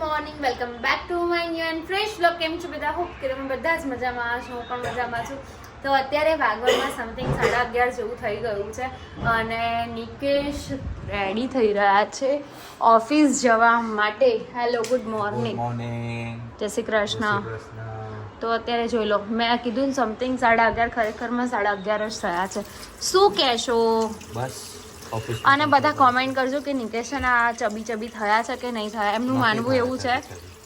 Morning welcome back to my new and fresh vlog. કેમ છો બધા? હોપ કે તમે બધા જ મજામાં છો. હું પણ મજામાં છું. તો અત્યારે વાગવામાં સમથિંગ 11:30 જેવું થઈ ગયું છે અને નિકેશ રેડી થઈ રહ્યા છે ઓફિસ જવા માટે. Hello, good morning. જય શ્રી કૃષ્ણ. તો અત્યારે જોઈ લો, મેં કીધું ને સમથિંગ 11:30, ખરેખરમાં 11:30 જ થયા છે. શું કહેશો? બસ અને બધા કોમેન્ટ કરજો કે નિકેશના ચબી ચબી થયા છે કે નહીં થયા. એમનું માનવું એવું છે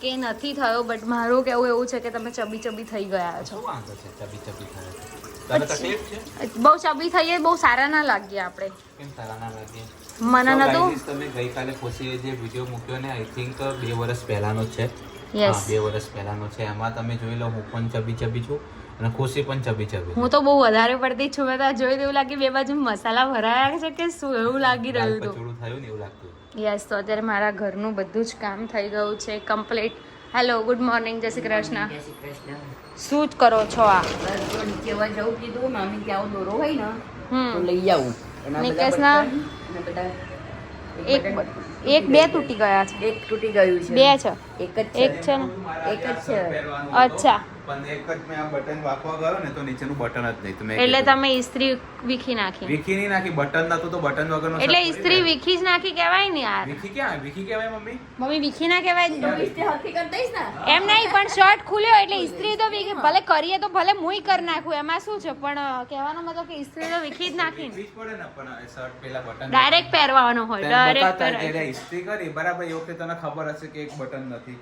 કે નથી થયો, બટ મારું કેવું એવું છે કે તમે ચબી ચબી થઈ ગયા છો. બહુ ચબી થઈએ, બહુ સારા ના લાગીએ આપણે. મને નતું. તમે ગઈકાલે ખુશીએ જે વિડીયો મૂક્યો ને, આઈ થિંક 2 વર્ષ પહેલાનો જ છે. યસ, 2 વર્ષ પહેલાનો છે. એમાં તમે જોઈ લો, હું પણ ચબી ચબી છું અને ખુશી પણ ચબી ચબી. હું તો બહુ વધારે પડતી છું. મેં તો જોઈ એવું લાગે બે બાજુ મસાલા ભરાયા છે કે શું એવું લાગી રહ્યું હતું. થોડું થયું ને એવું લાગતું. યસ, તો અત્યારે મારા ઘરનું બધું જ કામ થઈ ગયું છે કમ્પ્લીટ. હેલો, ગુડ મોર્નિંગ, જય શ્રી કૃષ્ણ. શું જ કરો છો? આ કેવા જવું કીધું મામી કે આવો દોરો હોય ને તો લઈ આવું. નિકેશના એક બે તૂટી ગયા છે. એક તૂટી ગયું છે. બે છે. એક જ એક છે ને? એક જ છે. અચ્છા, પણ એક જ મેં આ બટન વાપરવા ગયો ને તો નીચેનું બટન જ નહીં. તમે એટલે તમે ઇસ્ત્રી વીખી નાખી. વીખી નહીં નાખી, બટન નતું તો બટન વગરનો. એટલે ઇસ્ત્રી વીખી જ નાખી કહેવાય ને યાર. વીખી ક્યાં? વીખી કહેવાય મમ્મી? મમ્મી વીખી ના કહેવાય. હકીકત દઈશ ને એમ નહીં, પણ શર્ટ ખુલ્યો એટલે ઇસ્ત્રી તો વીખી. ભલે કરીએ તો ભલે મુંય કરી નાખું, એમાં શું છે, પણ કહેવાનો મતલબ કે ઇસ્ત્રી તો વીખી જ નાખી. વીખી જ પડે ને, પણ શર્ટ પેલા બટન ડાયરેક્ટ પહેરવાનો હોય, ડાયરેક્ટ ત્યારે ઇસ્ત્રી કરી બરાબર. એ વખતે તને ખબર હશે કે એક બટન નથી.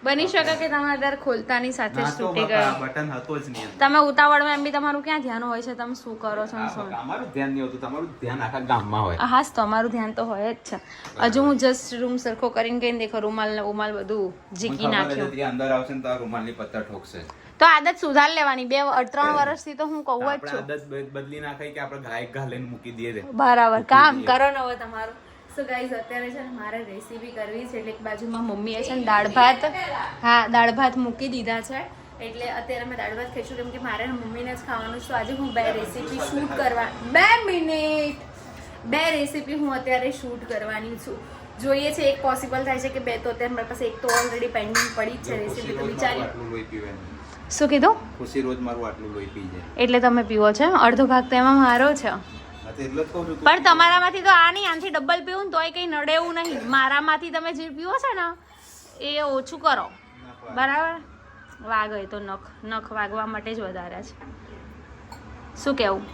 બની શકે કે તમારે દર ખોલતાની સાથે જ તૂટી ગયો. બટન હતો જ નહીં. તમે ઉતાવળમાં એમ બી તમારું ક્યાં ધ્યાન હોય છે, તમે શું કરો છો ને શું. અમારું ધ્યાન નહીં હોતું, તમારું ધ્યાન આખા ગામમાં હોય. હા, તો અમારું ધ્યાન તો હોય જ છે. હજુ હું જસ્ટ રૂમ સરખો કરીને ગઈને દેખો, રૂમાલ ને ઉમાલ બધું જીકી નાખ્યું. અંદર આવશે ને તો રૂમાલની પત્તા ઠોકશે. તો આદત સુધાર લેવાની. 2-3 વર્ષથી તો હું કહું જ છું. આદત બદલી નાખાય કે આપણે ગાય ઘાલીને મૂકી દઈએ. બરાબર, કામ કરો ને હવે તમારું. સો ગાઈઝ, અત્યારે છે ને મારે રેસીપી કરવી છે. એટલે એક બાજુમાં મમ્મીએ છે ને દાળ ભાત, હા દાળ ભાત મૂકી દીધા છે. એટલે અત્યારે મેં દાળ ભાત ખાઈશું કેમ કે મારે મમ્મીને જ ખાવાનું છે. તો આજે હું 2 રેસીપી શૂટ કરવા 2 મિનિટ 2 રેસીપી હું અત્યારે શૂટ કરવાની છું. જોઈએ છે એક પોસિબલ થાય છે કે 2 તો અત્યારે મારી પાસે એક તો ઓલરેડી પેન્ડિંગ પડી જ છે રેસીપી. તો વિચારી. શું કીધું? ખુશી રોજ મારું આટલું લોહી પી જાય. એટલે તમે પીવો છો? અડધો ભાગ તો એમાં મારો છે. પણ તમારામાંથી તો આ નહીં, આનાથી ડબલ પીવું તોય કઈ નડે એવું નહીં. મારામાંથી તમે જે પીવો છો ને એ ઓછું કરો, બરાબર? વાગે તો નખ વાગવા માટે જ વધારે છે. શું કેવું?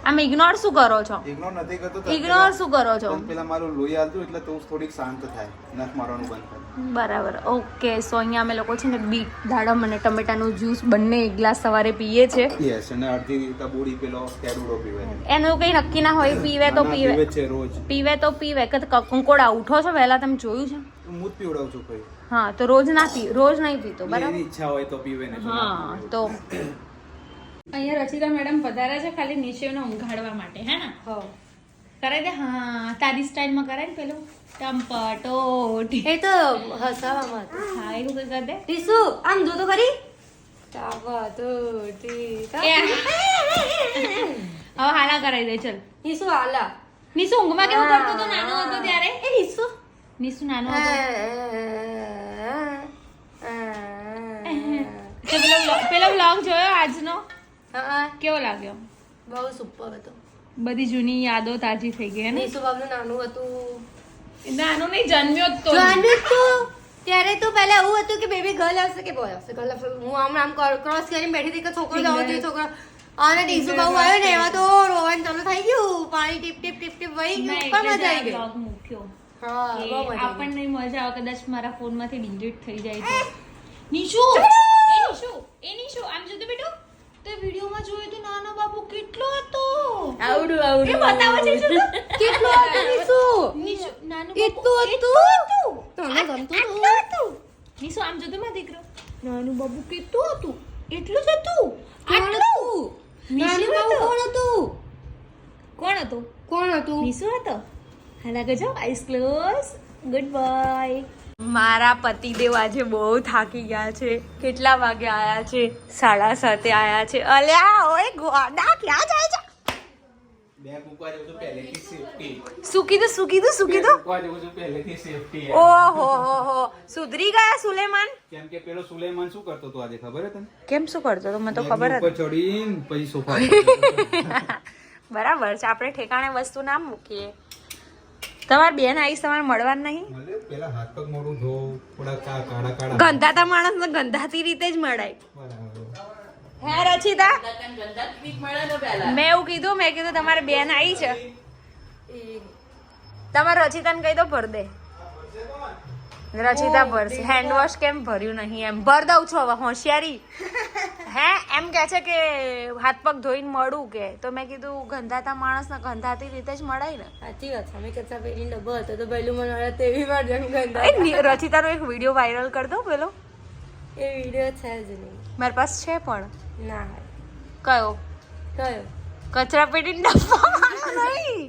આમ ઇગ્નોર શું કરો છો? ઇગ્નોર નથી કરતો. ઇગ્નોર શું કરો છો? પેલા મારું લોહી આવતું એટલે તો થોડીક શાંત થાય, નખ મારવાનું બંધ થાય. બરાબર, ઓકે. સો અહીંયા અમે લોકો છે ને બીટ દાડમ અને ટમેટાનું જ્યુસ બંને એક ગ્લાસ સવારે પીએ છે. યસ, અને અડધી તબોડી પેલો કેડુડો પીવે. એનું કઈ નક્કી ના હોય, પીવે તો પીવે છે રોજ. પીવે તો પીવે. કંકોડા ઉઠો છો વહેલા, તમે જોયું છે? હું જ પીવડાવું છું ભાઈ. હા, તો રોજ રોજ નહીં પીતો, બરાબર? એની ઈચ્છા હોય તો પીવે ને. હા, તો અહીંયા રચિતા મેડમ પધાર્યા છે ખાલી નિશેને ઊંઘાડવા માટે, હે ને? હો, કરાય દે. હા, તારી સ્ટાઇલમાં કરાય ને પેલું ટમ્પટોટી. એ તો હસાવામાં હા, એવું કઈ કર દે. ટીસુ આમ જો તો ખરી. હવે હાલા કરાઈ દે. ચલ ટીસુ આલા નિશુ ઊંઘમાં કેવું કરતો હતો નાનો હતો ત્યારે? એ ટીસુ નિશુ નાનો હતો. પેલો વ્લોગ જોયો આજનો? હા, કેવો લાગ્યો? બહુ સુપર હતો. બધી જૂની યાદો તાજી થઈ ગઈ ને? ટીસુ બાબુ નાનું હતું. નાનું નહીં, જન્મ્યો જ તો. જાણ્યું તું ત્યારે તો પહેલા એવું હતું કે બેબી ગર્લ આવશે કે બોય આવશે. ગર્લ આવશે. હું આમ ક્રોસ કરીને બેઠી હતી કે છોકરો જવો જોઈએ, છોકરો. અને ટીસુ બાબુ આવ્યો ને એમાં તો રોવાનું ચાલુ થઈ ગયું. પાણી ટીપ ટીપ ટીપ ટીપ વહી ગયું. પણ મજા આવી ગઈ. વ્લોગ મૂક્યો. હા, બહુ મજા આવી. આપણને મજા આવે. કદાચ મારા ફોનમાંથી ડિલીટ થઈ જાય તો. નિશુ, આમ જો તો બેટો, તે વિડિયોમાં જોયો તો નાનો બાબુ કેટલો હતો. આવડું એ બતાવો છે શું? કેટલો હતો ટીસુ? નિશુ નાનો એટલું હતું. તને ગમતું હતું? નિશુ આમ જો તો મારો દીકરો. નાનું બાબુ કેટલું હતું? એટલું જ હતું. આટલું. નાનું બાબુ કોણ હતું? કોણ હતું? કોણ હતું? નિશુ હતો. હાલા ગજો, આઈસ ક્લોઝ. Good bye. મારા પતિદેવ આજે બહુ થાકી ગયા છે. કેટલા વાગે આયા છે? 7:30 આયા છે. અલ્યા ઓય ગોડા, ક્યાં જાય છે? શું કીધું? ઓહો હો હો, સુધરી ગયા સુલેમાન? કેમ કે પેલો સુલેમાન શું કરતો હતો આજે ખબર હે તને? કેમ શું કરતો તો? મને તો ખબર ઉપર હતી. ચડીને પછી સોફા પર. બરાબર છે, આપણે ઠેકાણે વસ્તુ ના મૂકીએ. તમારી બેન આવીશ, તમારે મળવાનું નહીં? મળે પેલા હાથ પગ મોઢું ધો, થોડા કાળા કાળા. ગંધાતા માણસ ને ગંધાતી રીતે જ મળાય. બરાબર. હે રચિતા, મેં એવું કીધું, મેં કીધું તમારી બેન આવી છે, તમારે રચિતાને કહી દો ભર દે. રચિતા ભરશે. હેન્ડ વોશ કેમ ભર્યું નહીં? એમ ભર દઉં છું હવે, હોશિયારી. હે એમ કે છે કે હાથ પગ ધોઈને મળું કે, તો મેં કીધું ગંધાતા માણસ ને ગંધાતી રીતે જ મળાય ને. સાચી વાત છે. અમે કચરા પેટીનો ડબ્બો હતો તો પહેલું મને મળે તેવી વાર જંગ ગંદા. એ રચિતાનો એક વિડીયો વાયરલ કરી દો પેલો. એ વિડીયો છે જ નહીં. મારી પાસે છે પણ. ના કયો? કયો? કચરા પેટીનો ડબ્બો નહીં.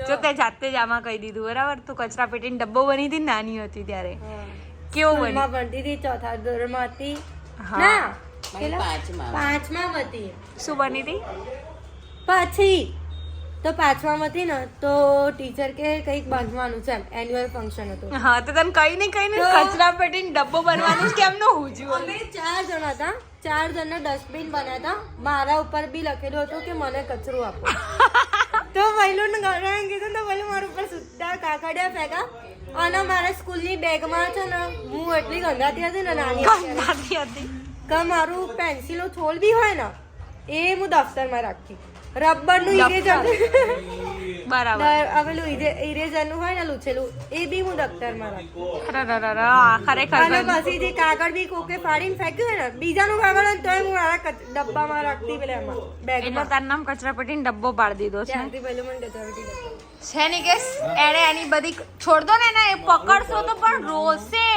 જો તે જાતે જ આમાં કહી દીધું બરાબર. તું કચરા પેટીનો ડબ્બો બની હતી ને નાની હતી ત્યારે. કેવો બની? સ્કૂલમાં ભણતી હતી, ચોથા ધોરણમાં હતી. હા. ના પાંચમાં હતી. શું બની હતી? પછી તો પાંચમાં હતી ને તો ટીચર કે કંઈક બાંધવાનું છે, એન્યુઅલ ફંક્શન હતું. હા તો તને કઈ ને કચરા પેટીનો ડબ્બો બનવાનું જ કેમ ન હુજ્યું? અમે 4 જણા હતા, 4 જણને ડસ્ટબિન બનાવ્યા હતા. મારા ઉપર બી લખેલું હતું કે મને કચરું આપો. તો પહેલું ગણાને કીધું તો પહેલું મારા ઉપર સુદ્ધા કાકડિયા ફેંકા. અને મારા સ્કૂલની બેગમાં છે ને હું એટલી ગંધાતી હતી ને નાની ગંધાતી હતી કે મારું પેન્સિલનો થોલ બી હોય ને એ હું દફતરમાં રાખતી. રબરનું ઇરેઝર બરાબર. પેલું ઇરેઝરનું હોય ને લૂછેલું એ બી હું દફતરમાં રાખતી. ખરેખર અને પછી જે કાગળ બી કોકે ફાડીને ફેંક્યું હોય ને બીજાનું કાગળ હોય ને તોય હું મારા ડબ્બામાં રાખતી પેલા એમાં એટલે બેગમાં. તારું નામ કચરા પેટીનો ડબ્બો પાડી દીધો છે. ત્યારથી પહેલું મને કચરાપેટી ડબ્બો. છે ને કે એને એની બધી છોડ દો ને એને, એ પકડશો તો પણ રોશે.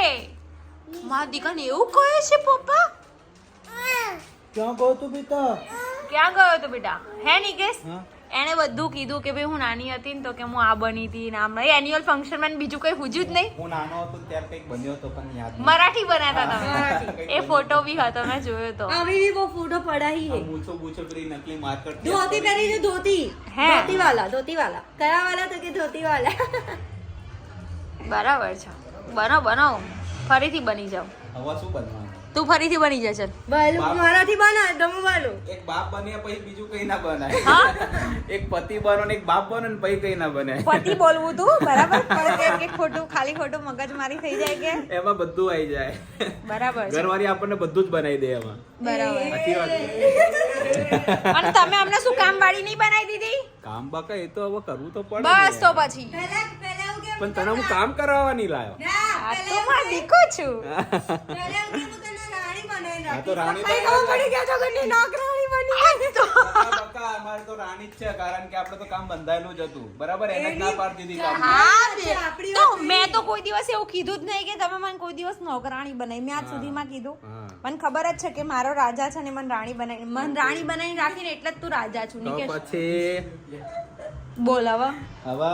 મારા દીકરાને એવું કહે છે પપ્પા? ક્યાં ગયો તું બેટા? ક્યાં ગયો તો બેટા? હે નિકેશ, એને બધું કીધું કે ભાઈ હું નાની હતી ને તો કે હું આ બની હતી નામ એન્યુઅલ ફંક્શન માં બીજું કઈ હુજ્યું જ નહીં. હું નાનો હતો ત્યારે કંઈક બન્યો હતો પણ યાદ નથી. મરાઠી બનાતા તમે. એ ફોટો બી હતો, મેં જોયો તો. આવી બી બહુ ફોટો પડાઈ હે. મૂછો બૂછો પેલી નકલી માર્કર ધોતી પહેરી છે, ધોતી. હે? ધોતી વાલા કયા વાલા તો કે ધોતી વાલા. બરાબર છે. બનાવો ફરીથી બની જાવ. હવે શું બનવાનું? તું ફરીથી બની જા ચાલ. પહેલું મારાથી બનાય દમવાનું. એક બાપ બન્યા પછી બીજું કઈ ના બનાય. હા એક પતિ બનો ને એક બાપ બનો ને પછી કઈ ના બને. પતિ બોલવું તું બરાબર, પણ એક ખોટું ખાલી ખોટું મગજમારી થઈ જાય કે એમાં બધું આવી જાય. બરાબર છે. ઘરવાળી આપણને બધું જ બનાવી દે એમાં. બરાબર. સાચી વાત. અને તમે અમને શું કામ વાળી નહીં બનાવી દીધી? કામ બાકા એ તો હવે કરવું તો પડે બસ ને. તો પછી પહેલા એવું કે પણ તને હું કામ કરાવવા નહીં લાયો. આ તો મારો દીકો છું. પહેલા એવું કે હું તને રાણી બનાવી આ તો રાણી પછી ખબર પડી ગયા તો કે નોકરાણી બની. બાકા અમારે તો રાણી જ છે કારણ કે આપણે તો કામ બંધાયેલું જ હતું બરાબર. એને જ ના પાડી દીધી કામ. હા બે. આપણી તો મેં તો કોઈ દિવસ એવું કીધું જ નહીં કે તમે મને કોઈ દિવસ નોકરાણી બનાવી. મેં આજ સુધીમાં કીધું. હા. મને ખબર જ છે કે મારો રાજા છે ને મને રાણી બનાવીને રાખીને એટલે જ તું રાજા છું. તો નિકેશ પછી બોલ હવે. હવે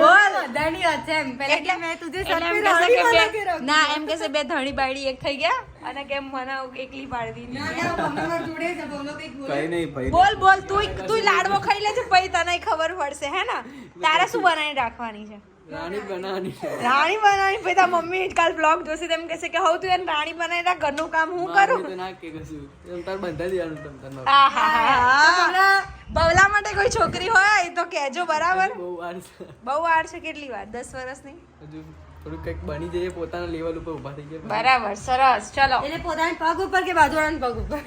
બોલ બધાની વાત છે એમ. પહેલા કે મેં તુજે એટલે સબ એમ પે કહેશે રાણી બના કે કે રખું. ના એમ કહેશે બે ધણી બાયડી એક થઈ ગયા અને કેમ મને એકલી પાડી ના, દીધી. ના, બમણો જોડે છે, બમણો કંઈક બોલે. કઈ નહીં ભાઈ. બોલ તું લાડવો ખાઈ લેજે પછી તને ખબર પડશે હે ને. તારે શું બનાવીને રાખવાની છે? રાણી બનાવવાની છે. રાણી બનાવવાની. પછી તાર મમ્મી કાલ બ્લોગ જોશે તેમ કહેશે કે હવે તું એને રાણી બનાવી રાખ, ઘરનું કામ હું કરું. આહાહા. બવલા માટે કોઈ છોકરી હોય તો કહેજો બરાબર. બહુ વાર છે. કેટલી વાર? 10 વર્ષની? થોડું કંઈક બની જઈએ પોતાના લેવલ ઉપર ઊભા થઈ ગયા બરાબર. સરસ. ચલો. એટલે પોતાના પગ ઉપર કે બાજુવાળાના પગ ઉપર?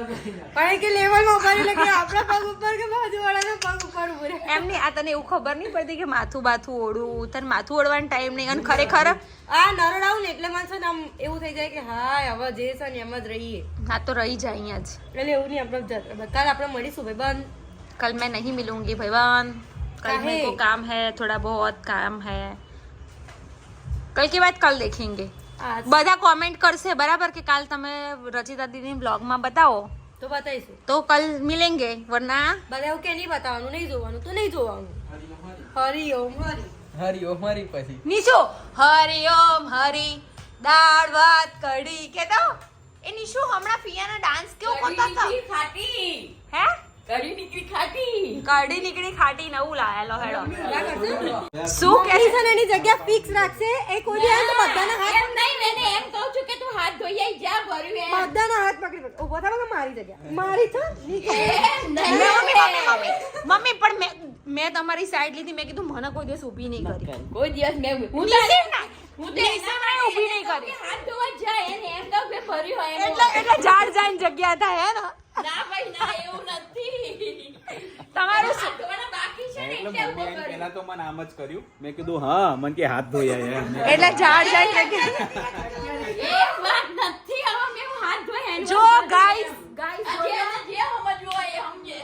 પછી પણ કે લેવલમાં ઉપર એટલે કે આપણા પગ ઉપર કે બાજુવાળાના પગ ઉપર ઉભું રહે. એમ નહીં, આ તને એવું ખબર નહીં પડતી કે માથું બાથું ઓળું? તને માથું ઓળવાનો ટાઈમ નહીં. અને ખરેખર આ નરડાવું ને એટલે મને છે ને આમ એવું થઈ જાય કે હા હવે જે છે ને એમ જ રહીએ. આ તો રહી જાય અહીંયા જ. એટલે એવું નહીં આપણે કાલ આપણે મળીશું ભાઈ બંધ. कल मैं नहीं मिलूंगी भैवान. कल काहे? मेरे को काम है, थोड़ा बहुत काम है. कल की बात कल देखेंगे. બધા કોમેન્ટ કરશે બરાબર કે કાલ તમે રચિતા દીદી બ્લોગમાં બતાવો તો બતાવીશું. તો કલ મિલેંગે, વરના બધા એવું કે નહીં બતાવવાનું, નહીં જોવાનું તો નહીં જોવાનું. હરી ઓમ હરી. હરી ઓ મારી પછી નીશુ હરી ઓમ હરી દાળ ભાત કઢી કે તો એ નીશુ હમણાં પિયાના ડાન્સ કેવો કરતા હતા? ખાટી હે કઢી નીકળી ખાટી કઢી નીકળી ખાટી નવું લાયેલો હેડો. શું શું કે છે ને એની જગ્યા ફિક્સ રાખશે એ કોઈ દિવસ તો બધાના હાથ ભર્યું એમ. બધાના હાથ પકડી પકડી ઊભો થાવ કે મારી જગ્યા મારી છો મમ્મી પણ મેં તમારી સાઈડ લીધી. મેં કીધું મને કોઈ દિવસ ઊભી નહીં કરી. કોઈ દિવસ મેં હું નિશિને ઊભી નહીં કરી. હાથ ધોવા જાય એને એમ કહું કે ભર્યું હોય એમ. એટલે જાડ જાણ જગ્યા થાય હે ને. ના ભાઈ ના એવું નથી. તમારું હાથ ધોવાના બાકી છે ને એટલે એટલે મમ્મી ઊભો કર્યું. પહેલા તો મને આમ જ કર્યું. મેં કીધું હા મને કે હાથ ધોયા એમ. એટલે જાડ જાણ જગ્યા. એ વાત નથી હવે મેં હાથ ધોયા એનું જો વાત ગાઈસ નથી. ગાઈસ આ જે સમજવું હોય એ સમજે.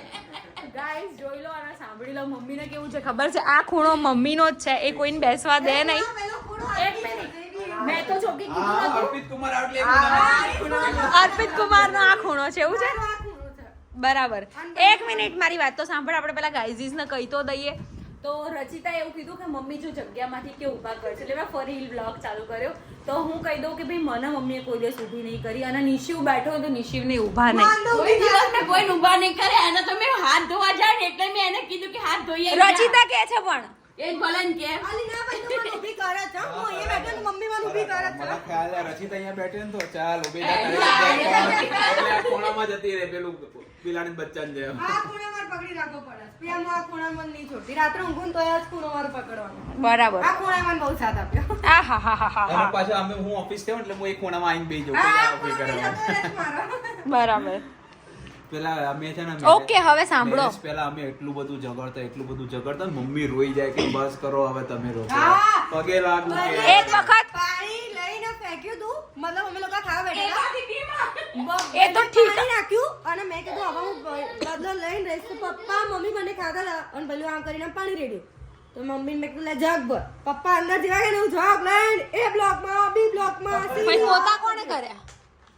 ગાઈસ જોઈ લો અને સાંભળી લો. મમ્મીને કેવું છે ખબર છે? આ ખૂણો મમ્મીનો જ છે. એ કોઈને બેસવા દે નહીં. એક મિનિટ. મેં તો ચોકી કીધું હા, નતું. અર્પિત કુમાર આઉટલે અર્પિત કુમારનો આ ખૂણો છે એવું છે? બરાબર. એક મિનિટ મારી વાત તો સાંભળ. આપણે પેલા ગાઈઝીસને કહી તો દઈએ. તો રચિતા એવું કીધું કે મમ્મી જો જગ્યામાંથી કે ઊભા કરશે એટલે મેં ફરી બ્લોગ ચાલુ કર્યો. તો હું કહી દઉં કે ભાઈ મને મમ્મીએ કોઈ દિવસ ઊભી નહીં કરી અને નિશિવ બેઠો હોય તો નિશિવને ઊભા નહીં. કોઈ દિવસ મેં કોઈને ઊભા નહીં કરે એને તો મેં હાથ ધોવા જાય ને એટલે મેં એને કીધું કે હાથ ધોઈએ જા. રચિતા કે છે પણ એ ભલે ને કે અલી ના ભાઈ તું મને ઊભી કરે છે હું અહીંયા બેઠો ને મમ્મી મને ઊભી કરે છે મને ખ્યાલ છે રચિત અહીંયા બેઠી ને તો ચાલ ઉભી ના કરે એટલે આ ખૂણામાં જતી રહે પેલું પિલાની બચ્ચાને જેમ. આ ખૂણો મારે પકડી રાખવો પડે પ્રિયામાં આ ખૂણા મને નહીં છોડતી રાત્રે ઊંઘું ને તો આ જ ખૂણો મારે પકડવાનો બરાબર. આ ખૂણાએ મને બહુ સાથ આપ્યો આ હા હા હા હા અને પાછો અમે હું ઓફિસ થયો એટલે હું એક ખૂણામાં આવીને બેસી જાઉં કે આ ઉભી કરવા. બરાબર. પેલા અમે છે ને Okay, હવે સાંભળો. marriage પહેલા અમે એટલું બધું ઝઘડતા ને મમ્મી રોઈ જાય કે બસ કરો હવે તમે રોકો હા. પગે લાગુ કે એક વખત પાણી લઈને ફેંક્યું તું મતલબ અમે લોકો ખાવા બેઠા એ તો ઠીક. પાણી નાખ્યું અને મેં કીધું હવે હું બદલો લઈને રહીશ તો પપ્પા મમ્મી મને ખાધા લા અને પેલું આમ કરીને પાણી રેડ્યું તો મમ્મી મેં કીધું લે જગ ભર પપ્પા અંદર જેવા કે હું જગ લઈને એ બ્લોકમાં બી બ્લોકમાં પછી પોતા કોણે કર્યા?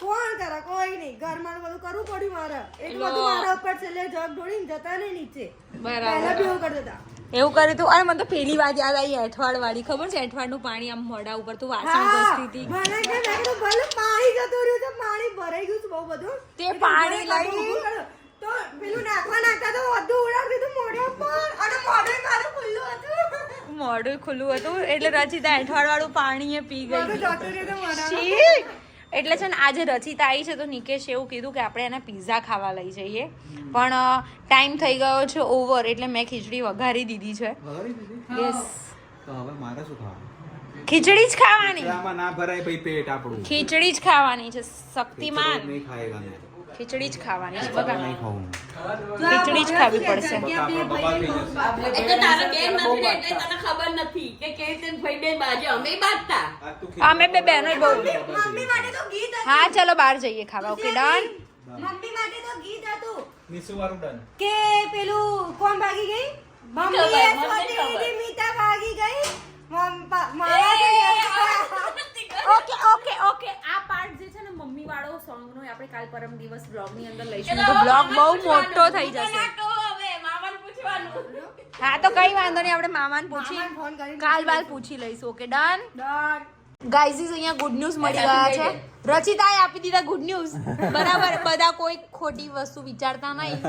કોણ કરે કોઈ નહીં ઘરમાં બધું કરવું પડ્યું મારે એટલું બધું મારા ઉપર છે એટલે જગ ઢોળીને જતા નહીં નીચે પહેલા બી એવું કરતા હતા એવું કર્યું તું. અને મને તો પેલી વાત યાદ આવી એઠવાડ વાળી. ખબર છે? એઠવાડનું પાણી આમ મોઢા ઉપર તું વાસણ ઘસતી હતી. મને કે મેં કીધું ભલે પાણી જતું રહ્યું છે પાણી ભરાઈ ગયું છે બહુ બધું તે પાણી લઈ તો પેલું નાખતા તો બધું ઉડાડી દીધું મોઢા પર અને મોઢું મારું ખુલ્લું હતું મોઢું ખુલ્લું હતું એટલે રચિતા એઠવાડ વાળું પાણી એ પી બધું ગઈ. જતું રહ્યું હતું મોઢામાં. છી! એટલે છે ને આજે રચિતા આવી છે તો નિકેશ એવું કીધું કે આપણે એને પિઝા ખાવા લઈ જઈએ પણ ટાઈમ થઈ ગયો છે ઓવર એટલે મેં ખીચડી વઘારી દીધી છે. યસ, તો હવે મારે શું ખાવાનું? ખીચડી જ ખાવાની. આમાં ના ભરાય ભાઈ પેટ આપણું. ખીચડી જ ખાવાની છે. શક્તિમાન નહીં ખાએગા મેં. ખીચડી જ ખાવાની છે. બગા નહીં ખાવું. ખીચડી જ ખાવી પડશે. બકા બકા થઈ જશે. એ તો તારા બેન નથી ને એટલે તને ખબર નથી કે કેવી રીતે ભાઈ બેન બાજુ અમે બાજતા આ તું અમે બે બહેનો બહુ. મમ્મી માટે તો ગીત હતું હા ચલો બહાર જઈએ ખાવા. Okay done. મમ્મી માટે તો ગીત હતું નિશુ વાળું ડન. કે પેલું કોણ ભાગી ગઈ મમ્મી ખબર, એ મને સોટી ખબર. દીધી, મીતા ભાગી ગઈ મારા ઓકે ઓકે ઓકે આ પાર્ટ જે છે ને મમ્મી વાળો સોંગ નો આપણે કાલ પરમ દિવસ બ્લોગ ની અંદર લઈશું તો બ્લોગ બહુ મોટો થઈ જશે. હવે મામાને પૂછવાનું હા તો કઈ વાંધો નહીં આપણે મામાને પૂછી મામાને ફોન કરીને કાલ બાલ પૂછી લઈશું. Okay done. ડન ગાઈઝીસ અહીંયા ગુડ ન્યૂઝ મળી ગયા છે. રચિતાએ આપી દીધા ગુડ ન્યૂઝ. બરાબર. બધા કોઈ ખોટી વસ્તુ વિચારતા નહીં.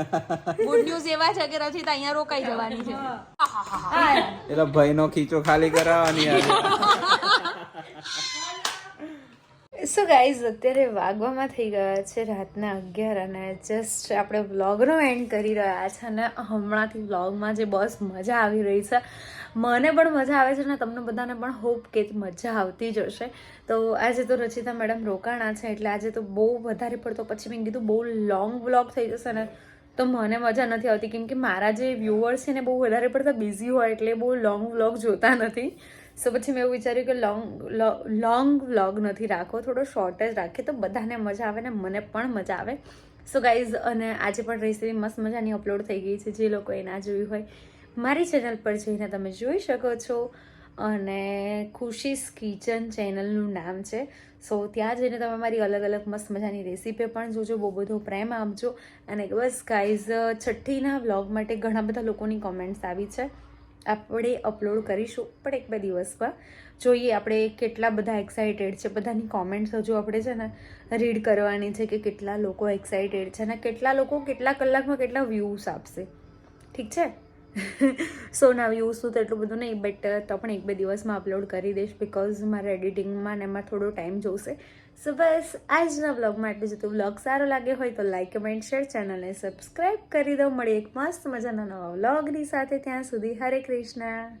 ગુડ ન્યૂઝ એવા છે કે રચિતા અહીંયા રોકાઈ જવાની છે. એટલે ભાઈનો ખીચો ખાલી કરાવવાની સો ગાઈઝ અત્યારે વાગવામાં થઈ ગયા છે રાતના 11 અને જસ્ટ આપણે વ્લોગનો એન્ડ કરી રહ્યા છે અને હમણાંથી વ્લોગમાં જે બસ મજા આવી રહી છે મને પણ મજા આવે છે અને તમને બધાને પણ હોપ કે મજા આવતી જ હશે. તો આજે તો રચિતા મેડમ રોકાણા છે એટલે આજે તો બહુ વધારે પડતો પછી મેં કીધું બહુ લોંગ વ્લોગ થઈ જશે ને તો મને મજા નથી આવતી કેમ કે મારા જે વ્યુઅર્સ છે ને બહુ વધારે પડતા બિઝી હોય એટલે બહુ લોંગ વ્લોગ જોતા નથી. સો પછી મેં એવું વિચાર્યું કે લોંગ વ્લોગ નથી રાખવો, થોડો શોર્ટ જ રાખીએ તો બધાને મજા આવે ને મને પણ મજા આવે. સો ગાઈઝ અને આજે પણ રેસીપી મસ્ત મજાની અપલોડ થઈ ગઈ છે. જે લોકોએ ના જોયું હોય મારી ચેનલ પર જઈને તમે જોઈ શકો છો અને ખુશીસ કિચન ચેનલનું નામ છે. સો ત્યાં જઈને તમે મારી અલગ અલગ મસ્ત મજાની રેસીપી પણ જોજો, બહુ બધો પ્રેમ આપજો. અને બસ ગાઈઝ છઠ્ઠીના વ્લોગ માટે ઘણા બધા લોકોની કોમેન્ટ્સ આવી છે. આપણે અપલોડ કરીશું પણ 1-2 દિવસમાં. જોઈએ આપણે કેટલા બધા એક્સાઇટેડ છે, બધાની કોમેન્ટ્સ હજુ આપણે છે ને રીડ કરવાની છે કે કેટલા લોકો એક્સાઇટેડ છે અને કેટલા લોકો કેટલા કલાકમાં કેટલા વ્યૂઝ આપશે. ઠીક છે, સો ના વ્યૂઝનું તો એટલું બધું નહીં, બટ તો પણ 1-2 દિવસમાં અપલોડ કરી દઈશ, બિકોઝ મારે એડિટિંગમાં ને એમાં થોડો ટાઈમ જોશે. સો બસ આજના વ્લોગમાં એટલું જ હતું. વ્લોગ સારો લાગ્યો હોય તો લાઈક, કમેન્ટ, શેર, ચેનલને સબસ્ક્રાઈબ કરી દો. મળીએ એક મસ્ત મજાના નવા વ્લોગની સાથે. ત્યાં સુધી હરે કૃષ્ણ.